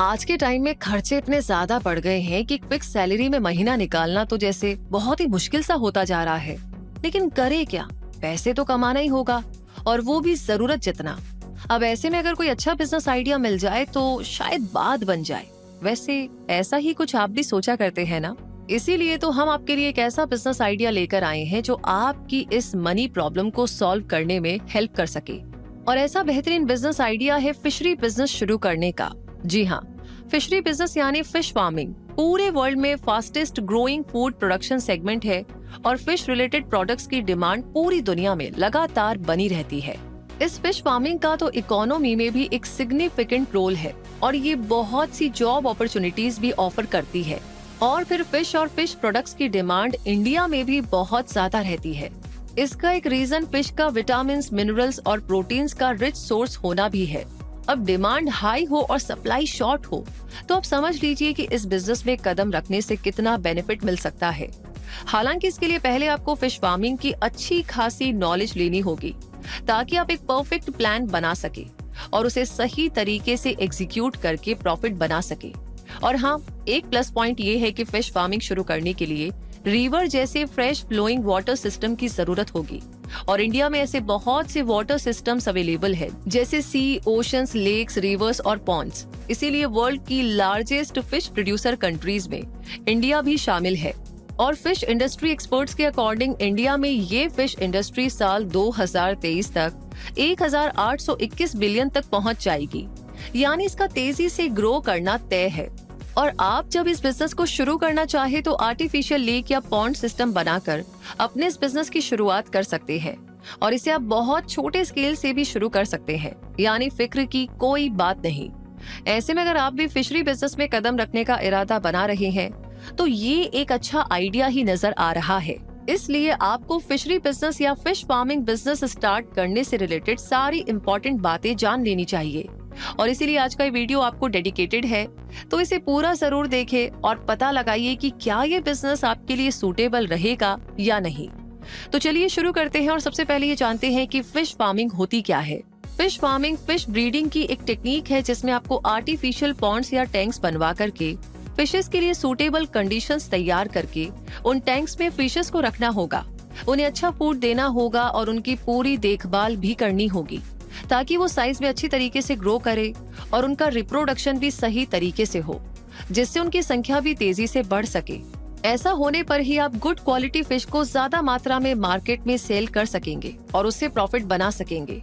आज के टाइम में खर्चे इतने ज्यादा बढ़ गए हैं कि फिक्स सैलरी में महीना निकालना तो जैसे बहुत ही मुश्किल सा होता जा रहा है। लेकिन करे क्या, पैसे तो कमाना ही होगा, और वो भी जरूरत जितना। अब ऐसे में अगर कोई अच्छा बिजनेस आइडिया मिल जाए तो शायद बात बन जाए। वैसे ऐसा ही कुछ आप भी सोचा करते हैं ना? इसीलिए तो हम आपके लिए एक ऐसा बिजनेस आइडिया लेकर आए हैं जो आपकी इस मनी प्रॉब्लम को सॉल्व करने में हेल्प कर सके। और ऐसा बेहतरीन बिजनेस आइडिया है फिशरी बिजनेस शुरू करने का। जी हाँ, फिशरी बिजनेस यानी फिश फार्मिंग पूरे वर्ल्ड में fastest growing food production segment है और फिश रिलेटेड प्रोडक्ट्स की डिमांड पूरी दुनिया में लगातार बनी रहती है। इस फिश फार्मिंग का तो इकोनॉमी में भी एक सिग्निफिकेंट रोल है और ये बहुत सी जॉब अपॉर्चुनिटीज भी ऑफर करती है। और फिर फिश और फिश प्रोडक्ट्स की डिमांड इंडिया में भी बहुत ज्यादा रहती है। इसका एक रीजन फिश का विटामिन, मिनरल्स और प्रोटीन्स का रिच सोर्स होना भी है। अब डिमांड हाई हो और सप्लाई शॉर्ट हो तो आप समझ लीजिए कि इस बिजनेस में कदम रखने से कितना बेनिफिट मिल सकता है। हालांकि इसके लिए पहले आपको फिश फार्मिंग की अच्छी खासी नॉलेज लेनी होगी ताकि आप एक परफेक्ट प्लान बना सके और उसे सही तरीके से एग्जीक्यूट करके प्रॉफिट बना सके। और हाँ, एक प्लस पॉइंट ये है कि फिश फार्मिंग शुरू करने के लिए रिवर जैसे फ्रेश फ्लोइंग वाटर सिस्टम की जरूरत होगी और इंडिया में ऐसे बहुत से वाटर सिस्टम्स अवेलेबल है जैसे सी, ओशंस, लेक्स, रिवर्स और पॉन्ड्स। इसीलिए वर्ल्ड की लार्जेस्ट फिश प्रोड्यूसर कंट्रीज में इंडिया भी शामिल है। और फिश इंडस्ट्री एक्सपर्ट्स के अकॉर्डिंग इंडिया में ये फिश इंडस्ट्री साल 2023 तक 1821 बिलियन तक पहुंच जाएगी, यानी इसका तेजी से ग्रो करना तय है। और आप जब इस बिजनेस को शुरू करना चाहे तो आर्टिफिशियल लेक या पॉन्ड सिस्टम बनाकर अपने इस बिजनेस की शुरुआत कर सकते हैं और इसे आप बहुत छोटे स्केल से भी शुरू कर सकते हैं, यानी फिक्र की कोई बात नहीं। ऐसे में अगर आप भी फिशरी बिजनेस में कदम रखने का इरादा बना रहे हैं तो ये एक अच्छा आइडिया ही नजर आ रहा है। इसलिए आपको फिशरी बिजनेस या फिश फार्मिंग बिजनेस स्टार्ट करने से रिलेटेड सारी इम्पोर्टेंट बातें जान लेनी चाहिए और इसीलिए आज का ये वीडियो आपको डेडिकेटेड है, तो इसे पूरा जरूर देखें और पता लगाइए कि क्या ये बिजनेस आपके लिए सूटेबल रहेगा या नहीं। तो चलिए शुरू करते हैं और सबसे पहले ये जानते हैं कि फिश फार्मिंग होती क्या है। फिश फार्मिंग फिश ब्रीडिंग की एक टेक्निक है जिसमें आपको आर्टिफिशियल पॉन्ड्स या टैंक्स बनवा करके फिशेस के लिए सूटेबल कंडीशंस तैयार करके उन टैंक्स में फिशेस को रखना होगा, उन्हें अच्छा फूड देना होगा और उनकी पूरी देखभाल भी करनी होगी ताकि वो साइज में अच्छी तरीके से ग्रो करे और उनका रिप्रोडक्शन भी सही तरीके से हो, जिससे उनकी संख्या भी तेजी से बढ़ सके। ऐसा होने पर ही आप गुड क्वालिटी फिश को ज्यादा मात्रा में मार्केट में सेल कर सकेंगे और उससे प्रॉफिट बना सकेंगे।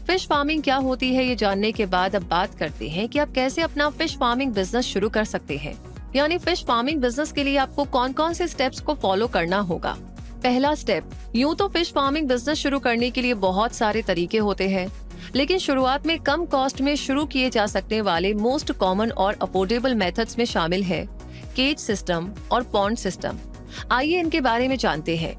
फिश फार्मिंग क्या होती है ये जानने के बाद अब बात करते हैं कि आप कैसे अपना फिश फार्मिंग बिजनेस शुरू कर सकते हैं। यानी फिश फार्मिंग बिजनेस के लिए आपको कौन कौन से स्टेप्स को फॉलो करना होगा। पहला स्टेप, यूँ तो फिश फार्मिंग बिजनेस शुरू करने के लिए बहुत सारे तरीके होते हैं, लेकिन शुरुआत में कम कॉस्ट में शुरू किए जा सकने वाले मोस्ट कॉमन और अफोर्डेबल मेथड्स में शामिल है केज सिस्टम और पॉन्ड सिस्टम। आइए इनके बारे में जानते हैं।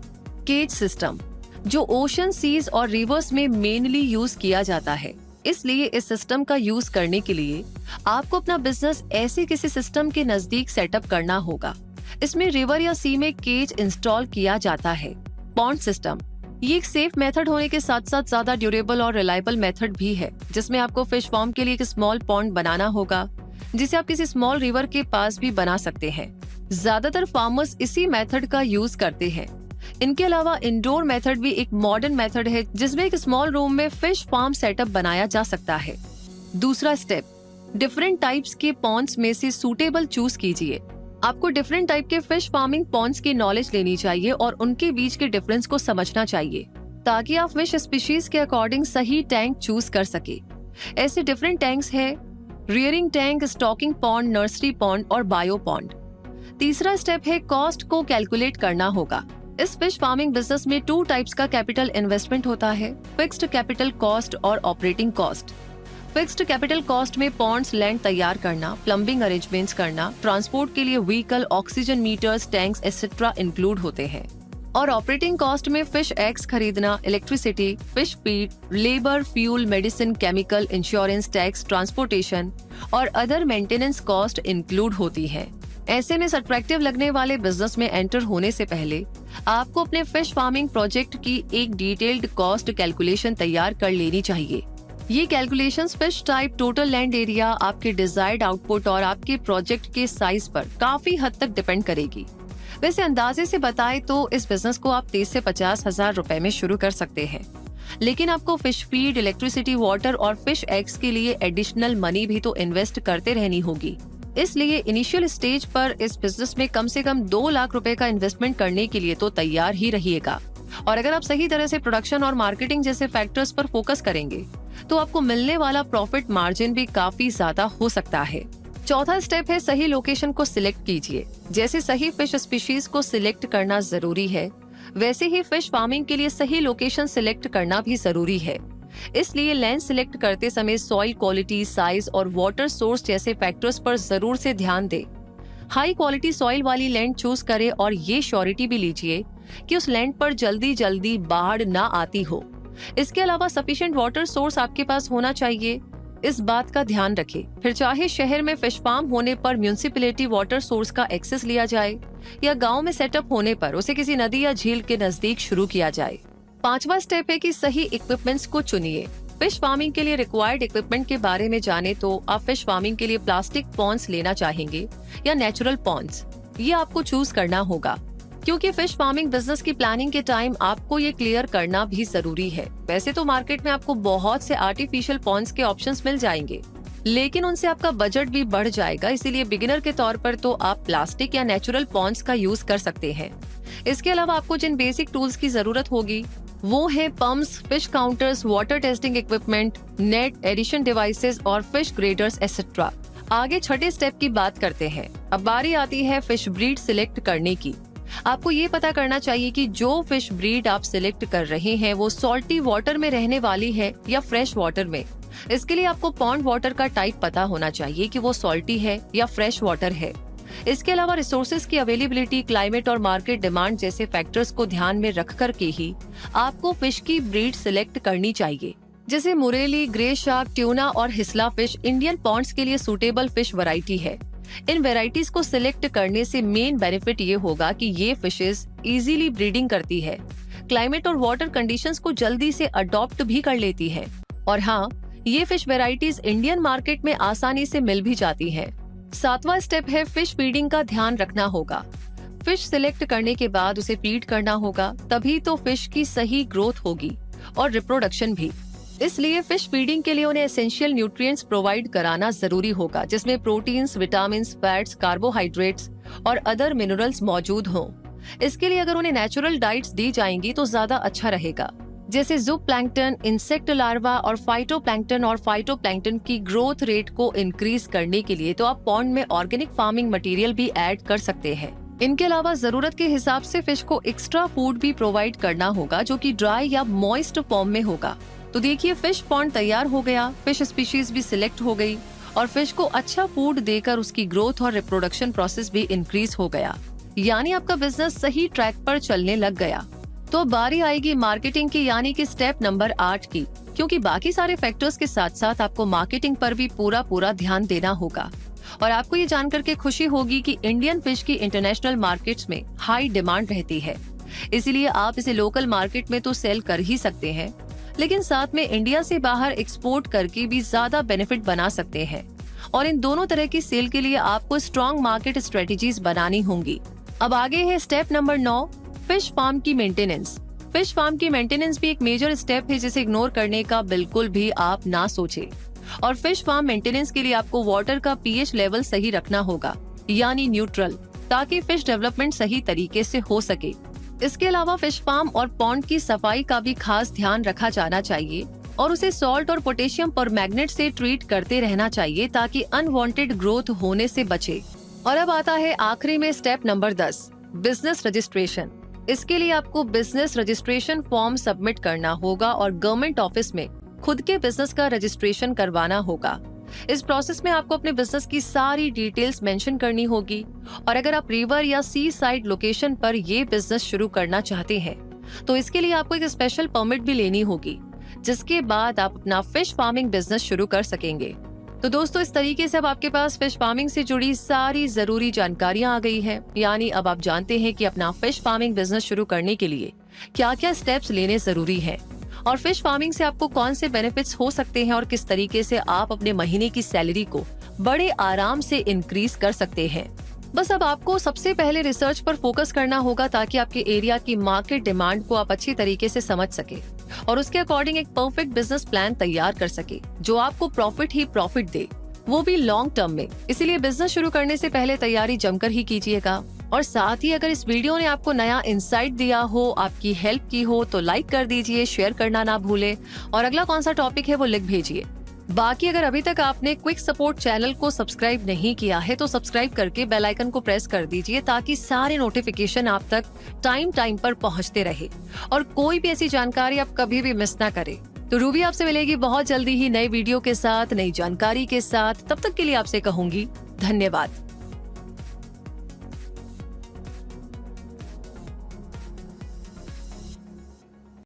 केज सिस्टम जो ओशन, सीज और रिवर्स में मेनली यूज किया जाता है, इसलिए इस सिस्टम का यूज करने के लिए आपको अपना बिजनेस ऐसे किसी सिस्टम के नजदीक सेटअप करना होगा। इसमें रिवर या सी में केज इंस्टॉल किया जाता है। पॉन्ड सिस्टम ये एक सेफ मेथड होने के साथ साथ ज्यादा ड्यूरेबल और रिलायबल मेथड भी है, जिसमें आपको फिश फार्म के लिए एक स्मॉल पॉन्ड बनाना होगा जिसे आप किसी स्मॉल रिवर के पास भी बना सकते हैं। ज्यादातर फार्मर्स इसी मेथड का यूज करते हैं। इनके अलावा इंडोर मेथड भी एक मॉडर्न मेथड है जिसमें एक स्मॉल रूम में फिश फार्म सेटअप बनाया जा सकता है। दूसरा स्टेप, डिफरेंट टाइप्स के पॉन्ड्स में से सूटेबल चूज कीजिए। आपको डिफरेंट टाइप के फिश फार्मिंग पॉन्ड्स की नॉलेज लेनी चाहिए और उनके बीच के डिफरेंस को समझना चाहिए ताकि आप फिश स्पीशीज के अकॉर्डिंग सही टैंक चूज कर सके। ऐसे डिफरेंट टैंक्स है rearing tank, stocking pond, nursery pond और बायो पॉन्ड। तीसरा स्टेप है कॉस्ट को कैलकुलेट करना होगा। इस फिश फार्मिंग बिजनेस में 2 टाइप्स का कैपिटल इन्वेस्टमेंट होता है, फिक्स्ड कैपिटल कॉस्ट और operating cost. Fixed capital cost में पॉन्ड्स, लैंड तैयार करना, प्लम्बिंग अरेंजमेंट्स करना, ट्रांसपोर्ट के लिए vehicle, oxygen meters, tanks etcetera include होते हैं। और ऑपरेटिंग कॉस्ट में फिश एग्स खरीदना, electricity, fish feed, labour, fuel, medicine, chemical, insurance, tax, transportation और अदर मेंटेनेंस कॉस्ट इंक्लूड होती है। ऐसे में अट्रैक्टिव लगने वाले बिजनेस में एंटर होने से पहले आपको अपने फिश फार्मिंग प्रोजेक्ट की एक डिटेल्ड कॉस्ट कैलकुलेशन तैयार कर लेनी चाहिए। ये calculations fish type, total land area, आपके डिजायर्ड आउटपुट और आपके प्रोजेक्ट के साइज पर काफी हद तक डिपेंड करेगी। वैसे अंदाजे से बताए तो इस बिजनेस को आप 30 से 50 हजार रुपए में शुरू कर सकते हैं, लेकिन आपको फिश फीड, इलेक्ट्रिसिटी, वाटर और फिश एग्स के लिए एडिशनल मनी भी तो इन्वेस्ट करते रहनी होगी। इसलिए इनिशियल स्टेज पर इस बिजनेस में कम से कम 2 लाख रुपए का इन्वेस्टमेंट करने के लिए तो तैयार ही रहिएगा। और अगर आप सही तरह से प्रोडक्शन और मार्केटिंग जैसे फैक्टर्स पर फोकस करेंगे तो आपको मिलने वाला प्रॉफिट मार्जिन भी काफी ज्यादा हो सकता है। चौथा स्टेप है सही लोकेशन को सिलेक्ट कीजिए। जैसे सही फिश स्पीशीज को सिलेक्ट करना जरूरी है, वैसे ही फिश फार्मिंग के लिए सही लोकेशन सिलेक्ट करना भी जरूरी है। इसलिए लैंड सिलेक्ट करते समय सॉइल क्वालिटी, साइज और वाटर सोर्स जैसे फैक्टर्स पर जरूर से ध्यान दें। हाई क्वालिटी सॉइल वाली लैंड चूज करें और ये श्योरिटी भी लीजिए कि उस लैंड पर जल्दी जल्दी बाढ़ ना आती हो। इसके अलावा सफिशिएंट वाटर सोर्स आपके पास होना चाहिए, इस बात का ध्यान रखें। फिर चाहे शहर में फिश फार्म होने पर म्युनिसिपैलिटी वाटर सोर्स का एक्सेस लिया जाए या गांव में सेटअप होने पर उसे किसी नदी या झील के नजदीक शुरू किया जाए। पांचवा स्टेप है कि सही इक्विपमेंट्स को चुनिए। फिश फार्मिंग के लिए रिक्वायर्ड इक्विपमेंट के बारे में जाने तो आप फिश फार्मिंग के लिए प्लास्टिक पॉन्ड्स लेना चाहेंगे या नेचुरल पॉन्ड्स, ये आपको चूज करना होगा, क्योंकि फिश फार्मिंग बिजनेस की प्लानिंग के टाइम आपको ये क्लियर करना भी जरूरी है। वैसे तो मार्केट में आपको बहुत से आर्टिफिशियल पॉन्ड्स के ऑप्शंस मिल जाएंगे, लेकिन उनसे आपका बजट भी बढ़ जाएगा। इसीलिए बिगिनर के तौर पर तो आप प्लास्टिक या नेचुरल पॉन्ड्स का यूज कर सकते हैं। इसके अलावा आपको जिन बेसिक टूल्स की जरूरत होगी वो है pumps, fish counters, water testing equipment, net, addition devices और फिश ग्रेडर्स एटसेट्रा। आगे छठे स्टेप की बात करते हैं। अब बारी आती है फिश ब्रीड सिलेक्ट करने की। आपको ये पता करना चाहिए कि जो फिश ब्रीड आप सिलेक्ट कर रहे हैं वो सॉल्टी वाटर में रहने वाली है या फ्रेश वाटर में। इसके लिए आपको पॉन्ड वाटर का टाइप पता होना चाहिए कि वो सॉल्टी है या फ्रेश वाटर है। इसके अलावा रिसोर्सेज की अवेलेबिलिटी, क्लाइमेट और मार्केट डिमांड जैसे फैक्टर्स को ध्यान में रख कर के ही आपको फिश की ब्रीड सिलेक्ट करनी चाहिए। जैसे मुरेली, ग्रे शार्क, ट्यूना और हिस्ला फिश इंडियन पॉन्ड्स के लिए सूटेबल फिश वैरायटी है। इन वेराइटीज को सिलेक्ट करने से मेन बेनिफिट ये होगा कि ये फिशेस इजीली ब्रीडिंग करती है, क्लाइमेट और वाटर कंडीशंस को जल्दी से अडॉप्ट भी कर लेती है, और हाँ, ये फिश वेराइटीज इंडियन मार्केट में आसानी से मिल भी जाती हैं। सातवां स्टेप है फिश फीडिंग का ध्यान रखना होगा। फिश सिलेक्ट करने के बाद उसे फीड करना होगा, तभी तो फिश की सही ग्रोथ होगी और रिप्रोडक्शन भी। इसलिए फिश फीडिंग के लिए उन्हें एसेंशियल न्यूट्रिएंट्स प्रोवाइड कराना जरूरी होगा, जिसमें प्रोटीन्स, विटामिन्स, फैट्स, कार्बोहाइड्रेट्स और अदर मिनरल्स मौजूद हों। इसके लिए अगर उन्हें नेचुरल डाइट्स दी जाएंगी तो ज्यादा अच्छा रहेगा। जैसे ज़ूप्लैंक्टन, इंसेक्ट लार्वा और फाइटोप्लैंक्टन की ग्रोथ रेट को इंक्रीज करने के लिए तो आप पॉन्ड में ऑर्गेनिक फार्मिंग मटेरियल भी ऐड कर सकते हैं। इनके अलावा जरूरत के हिसाब से फिश को एक्स्ट्रा फूड भी प्रोवाइड करना होगा, जो कि ड्राई या मॉइस्ट फॉर्म में होगा। तो देखिए, फिश पॉन्ड तैयार हो गया, फिश स्पीशीज भी सिलेक्ट हो गई और फिश को अच्छा फूड देकर उसकी ग्रोथ और रिप्रोडक्शन प्रोसेस भी इंक्रीज हो गया। यानी आपका बिजनेस सही ट्रैक पर चलने लग गया। तो बारी आएगी मार्केटिंग की, यानी कि स्टेप नंबर 8 की, क्योंकि बाकी सारे फैक्टर्स के साथ साथ आपको मार्केटिंग पर भी पूरा ध्यान देना होगा। और आपको ये जानकर के खुशी होगी कि इंडियन फिश की इंटरनेशनल मार्केट्स में हाई डिमांड रहती है। इसीलिए आप इसे लोकल मार्केट में तो सेल कर ही सकते हैं, लेकिन साथ में इंडिया से बाहर एक्सपोर्ट करके भी ज्यादा बेनिफिट बना सकते हैं। और इन दोनों तरह की सेल के लिए आपको स्ट्रॉन्ग मार्केट स्ट्रेटेजीज बनानी होंगी। अब आगे है स्टेप नंबर 9, फिश फार्म की मेंटेनेंस। फिश फार्म की मेंटेनेंस भी एक मेजर स्टेप है जिसे इग्नोर करने का बिल्कुल भी आप ना सोचें। और फिश फार्म मेंटेनेंस के लिए आपको वाटर का पीएच लेवल सही रखना होगा, यानी न्यूट्रल, ताकि फिश डेवलपमेंट सही तरीके से हो सके। इसके अलावा फिश फार्म और पॉन्ड की सफाई का भी खास ध्यान रखा जाना चाहिए और उसे सॉल्ट और पोटेशियम परमैंगनेट से ट्रीट करते रहना चाहिए ताकि अनवांटेड ग्रोथ होने से बचे। और अब आता है आखिरी में स्टेप नंबर 10, बिजनेस रजिस्ट्रेशन। इसके लिए आपको बिजनेस रजिस्ट्रेशन फॉर्म सबमिट करना होगा और गवर्नमेंट ऑफिस में खुद के बिजनेस का रजिस्ट्रेशन करवाना होगा। इस प्रोसेस में आपको अपने बिजनेस की सारी डिटेल्स मेंशन करनी होगी और अगर आप रिवर या सी साइड लोकेशन पर ये बिजनेस शुरू करना चाहते हैं तो इसके लिए आपको एक स्पेशल परमिट भी लेनी होगी, जिसके बाद आप अपना फिश फार्मिंग बिजनेस शुरू कर सकेंगे। तो दोस्तों, इस तरीके से अब आपके पास फिश फार्मिंग से जुड़ी सारी जरूरी जानकारियां आ गई हैं। यानी अब आप जानते हैं कि अपना फिश फार्मिंग बिजनेस शुरू करने के लिए क्या क्या स्टेप्स लेने जरूरी हैं और फिश फार्मिंग से आपको कौन से बेनिफिट्स हो सकते हैं और किस तरीके से आप अपने महीने की सैलरी को बड़े आराम से इंक्रीज कर सकते हैं। बस अब आपको सबसे पहले रिसर्च पर फोकस करना होगा ताकि आपके एरिया की मार्केट डिमांड को आप अच्छी तरीके से समझ सके और उसके अकॉर्डिंग एक परफेक्ट बिजनेस प्लान तैयार कर सके जो आपको प्रॉफिट ही प्रॉफिट दे, वो भी लॉन्ग टर्म में। इसीलिए बिजनेस शुरू करने से पहले तैयारी जमकर ही कीजिएगा। और साथ ही अगर इस वीडियो ने आपको नया इंसाइट दिया हो, आपकी हेल्प की हो, तो लाइक कर दीजिए, शेयर करना ना भूले और अगला कौन सा टॉपिक है वो लिख भेजिए। बाकी अगर अभी तक आपने क्विक सपोर्ट चैनल को सब्सक्राइब नहीं किया है तो सब्सक्राइब करके बेल आइकन को प्रेस कर दीजिए ताकि सारे नोटिफिकेशन आप तक टाइम पर पहुंचते रहे और कोई भी ऐसी जानकारी आप कभी भी मिस ना करें। तो रूबी आपसे मिलेगी बहुत जल्दी ही नए वीडियो के साथ, नई जानकारी के साथ। तब तक के लिए आपसे कहूंगी धन्यवाद।